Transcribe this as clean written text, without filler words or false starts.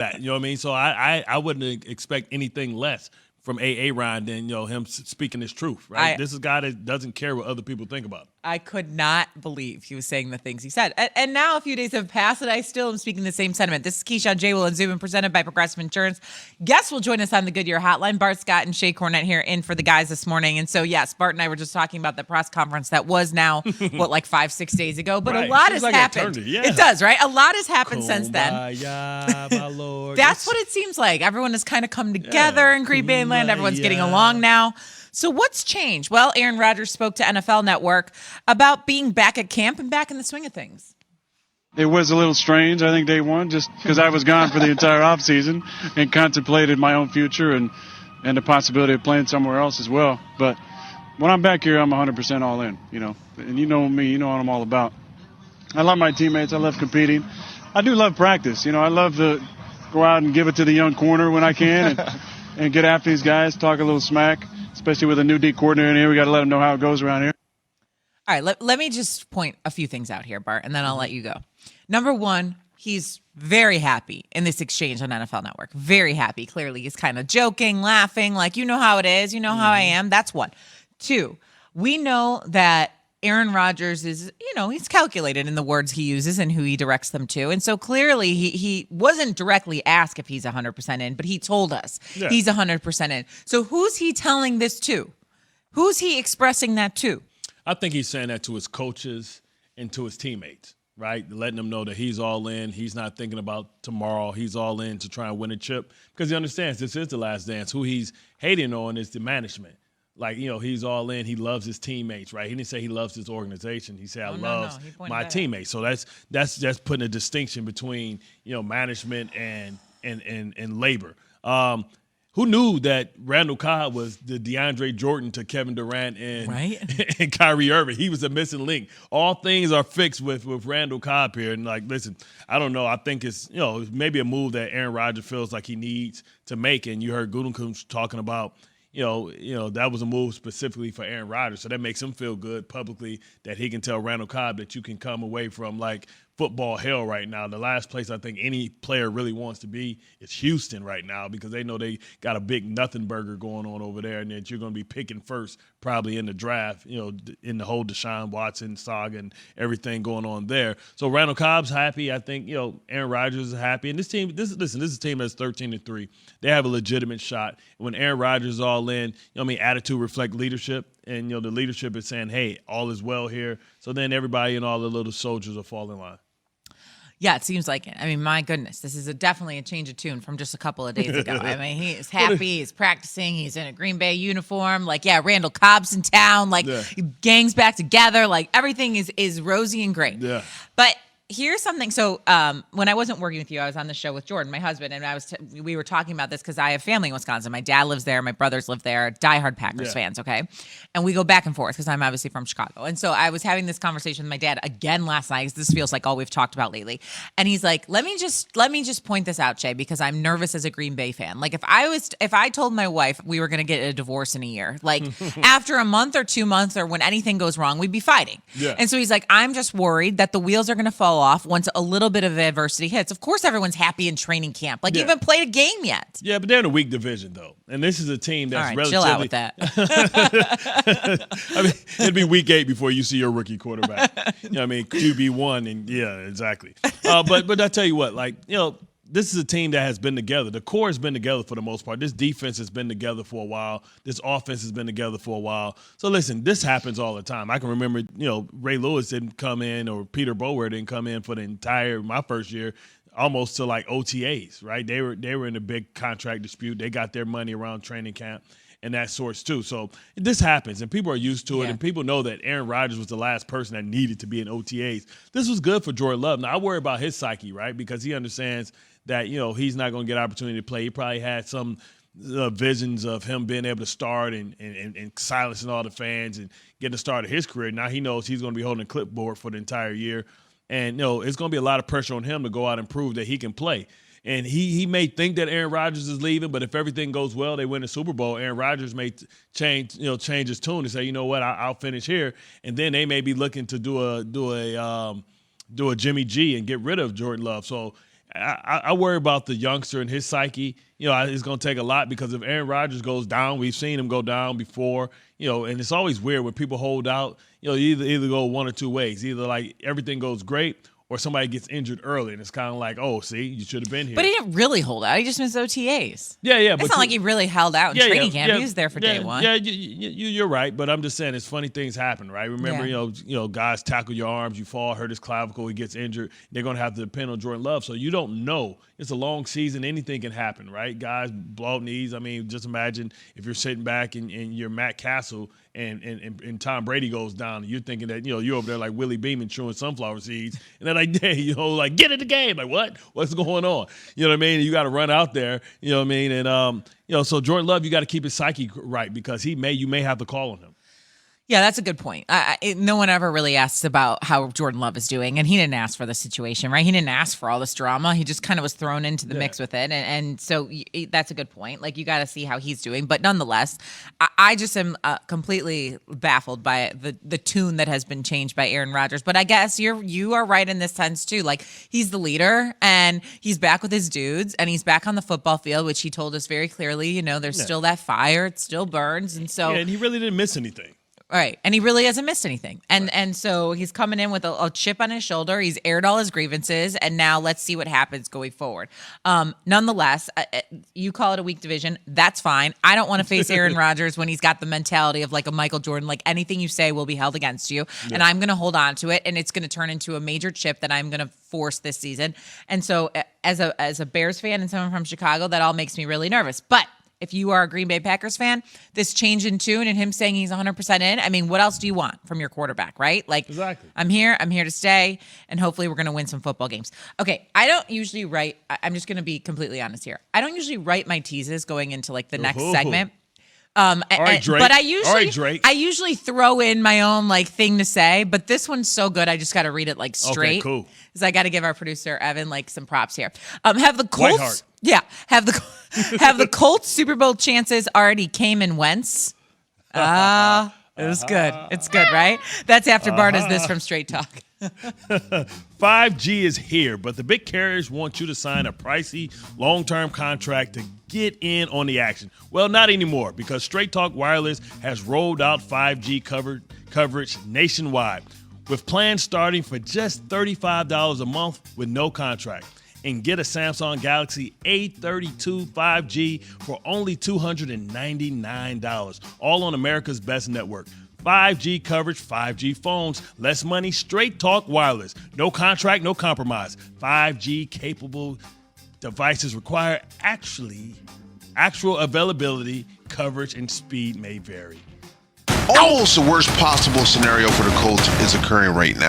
that. You know what I mean? So I wouldn't expect anything less from Aaron than him speaking his truth. Right? This is a guy that doesn't care what other people think about him. I could not believe he was saying the things he said. And now a few days have passed, and I still am speaking the same sentiment. This is Keyshawn, J. Will, and Zubin, presented by Progressive Insurance. Guests will join us on the Goodyear Hotline. Bart Scott and Shea Cornett here in for the guys this morning. And so, yes, Bart and I were just talking about the press conference that was now, like 5-6 days ago. But right. a lot has happened. Yeah. It does, right? A lot has happened since then. My Lord. That's what it seems like. Everyone has kind of come together in Green Bay land. Everyone's getting along now. So what's changed? Well, Aaron Rodgers spoke to NFL Network about being back at camp and back in the swing of things. It was a little strange, I think, day one, just because I was gone for the entire offseason and contemplated my own future and the possibility of playing somewhere else as well. But when I'm back here, I'm 100% all in, And you know me, you know what I'm all about. I love my teammates. I love competing. I do love practice. I love to go out and give it to the young corner when I can and get after these guys, talk a little smack. Especially with a new D coordinator in here, we got to let them know how it goes around here. All right, let me just point a few things out here, Bart, and then I'll let you go. Number one, he's very happy in this exchange on NFL Network. Very happy. Clearly, he's kind of joking, laughing, like, you know how it is, you know how I am. That's one. Two, we know that Aaron Rodgers is, he's calculated in the words he uses and who he directs them to. And so clearly he wasn't directly asked if he's 100% in, but he told us he's 100% in. So who's he telling this to? Who's he expressing that to? I think he's saying that to his coaches and to his teammates, right? Letting them know that he's all in. He's not thinking about tomorrow. He's all in to try and win a chip because he understands this is the last dance. Who he's hating on is the management. Like, he's all in. He loves his teammates, right? He didn't say he loves his organization. He said, I love my teammates. So that's putting a distinction between, management and labor. Who knew that Randall Cobb was the DeAndre Jordan to Kevin Durant and Kyrie Irving? He was a missing link. All things are fixed with Randall Cobb here. And, listen, I don't know. I think it's, maybe a move that Aaron Rodgers feels like he needs to make. And you heard Gutekunst talking about, that was a move specifically for Aaron Rodgers. So that makes him feel good publicly that he can tell Randall Cobb that you can come away from football hell right now. The last place I think any player really wants to be is Houston right now because they know they got a big nothing burger going on over there and that you're going to be picking first probably in the draft, in the whole Deshaun Watson saga and everything going on there. So Randall Cobb's happy. I think, Aaron Rodgers is happy. And this team, this is a team that's 13-3. They have a legitimate shot. When Aaron Rodgers is all in, attitude reflect leadership. And, the leadership is saying, hey, all is well here. So then everybody and all the little soldiers will fall in line. Yeah, it seems like it. I mean, my goodness, this is definitely a change of tune from just a couple of days ago. I mean, he is happy. He's practicing. He's in a Green Bay uniform. Randall Cobb's in town. Gang's back together. Everything is rosy and great. Yeah. But here's something. So when I wasn't working with you, I was on the show with Jordan, my husband, and we were talking about this because I have family in Wisconsin. My dad lives there. My brothers live there. Diehard Packers fans, okay? And we go back and forth because I'm obviously from Chicago. And so I was having this conversation with my dad again last night because this feels like all we've talked about lately. And he's like, let me just point this out, Shay, because I'm nervous as a Green Bay fan. If I told my wife we were going to get a divorce in a year, after a month or 2 months or when anything goes wrong, we'd be fighting. Yeah. And so he's like, I'm just worried that the wheels are going to fall off once a little bit of adversity hits. Of course, everyone's happy in training camp. You haven't played a game yet. Yeah, but they're in a weak division, though. And this is a team that's relatively... chill out with that. I mean, it'd be week 8 before you see your rookie quarterback. QB1, and yeah, exactly. But I tell you what, this is a team that has been together. The core has been together for the most part. This defense has been together for a while. This offense has been together for a while. So listen, this happens all the time. I can remember, Ray Lewis didn't come in or Peter Bower didn't come in for my first year, almost to OTAs, right? They were in a big contract dispute. They got their money around training camp and that sorts too. So this happens, and people are used to it, and people know that Aaron Rodgers was the last person that needed to be in OTAs. This was good for Jordan Love. Now, I worry about his psyche, right, because he understands that, he's not going to get opportunity to play. He probably had some visions of him being able to start and silencing all the fans and getting the start of his career. Now he knows he's going to be holding a clipboard for the entire year. And, it's going to be a lot of pressure on him to go out and prove that he can play. And he may think that Aaron Rodgers is leaving, but if everything goes well, they win the Super Bowl, Aaron Rodgers may change his tune and say, you know what, I'll finish here. And then they may be looking to do a Jimmy G and get rid of Jordan Love. So I worry about the youngster and his psyche. It's going to take a lot because if Aaron Rodgers goes down, we've seen him go down before, and it's always weird when people hold out. You either go one or two ways. Either like everything goes great or somebody gets injured early, and it's kind of like, oh, see, you should have been here. But he didn't really hold out. He just missed OTAs. Yeah. It's not like he really held out in training camp. He was there for day one. Yeah, you're right. But I'm just saying, it's funny things happen, right? Remember, guys tackle your arms, you fall, hurt his clavicle, he gets injured. They're going to have to depend on Jordan Love. So you don't know. It's a long season. Anything can happen, right? Guys blow out knees. I mean, just imagine if you're sitting back and you're Matt Castle and Tom Brady goes down, and you're thinking that, you're over there like Willie Beeman chewing sunflower seeds. And they're like, like, get in the game. Like, what? What's going on? You know what I mean? You got to run out there. You know what I mean? And, so Jordan Love, you got to keep his psyche right because you may have to call on him. Yeah, that's a good point. No one ever really asks about how Jordan Love is doing, and he didn't ask for the situation, right? He didn't ask for all this drama. He just kind of was thrown into the mix with it, and so that's a good point. Like, you got to see how he's doing. But nonetheless, I just am completely baffled by the tune that has been changed by Aaron Rodgers. But I guess you are right in this sense too. Like, he's the leader, and he's back with his dudes, and he's back on the football field, which he told us very clearly. There's still that fire; it still burns, and so and he really didn't miss anything. Right. And he really hasn't missed anything. And so he's coming in with a chip on his shoulder. He's aired all his grievances. And now let's see what happens going forward. Nonetheless, you call it a weak division. That's fine. I don't want to face Aaron Rodgers when he's got the mentality of like a Michael Jordan, like anything you say will be held against you. Yeah. And I'm going to hold on to it. And it's going to turn into a major chip that I'm going to force this season. And so as a Bears fan and someone from Chicago, that all makes me really nervous. But if you are a Green Bay Packers fan, this change in tune and him saying he's 100% in, I mean, what else do you want from your quarterback, right? Like, exactly. I'm here to stay, and hopefully we're going to win some football games. Okay, I don't usually write, I'm just going to be completely honest here. I don't usually write my teases going into like the next segment. All right, Drake. But I usually throw in my own like thing to say, but this one's so good, I just got to read it like straight. Okay, cool. Because I got to give our producer Evan like some props here. Have the Colts? Whiteheart. Yeah, have the Colts Super Bowl chances already came and went? It was good. It's good, right? That's after Bart does this from Straight Talk. 5G is here, but the big carriers want you to sign a pricey long-term contract to get in on the action. Well, not anymore, because Straight Talk Wireless has rolled out 5G coverage nationwide, with plans starting for just $35 a month with no contract. And get a Samsung Galaxy A32 5G for only $299, all on America's best network. 5G coverage, 5G phones, less money, Straight Talk Wireless. No contract, no compromise. 5G capable devices require actual availability, coverage, and speed may vary. Almost the worst possible scenario for the Colts is occurring right now.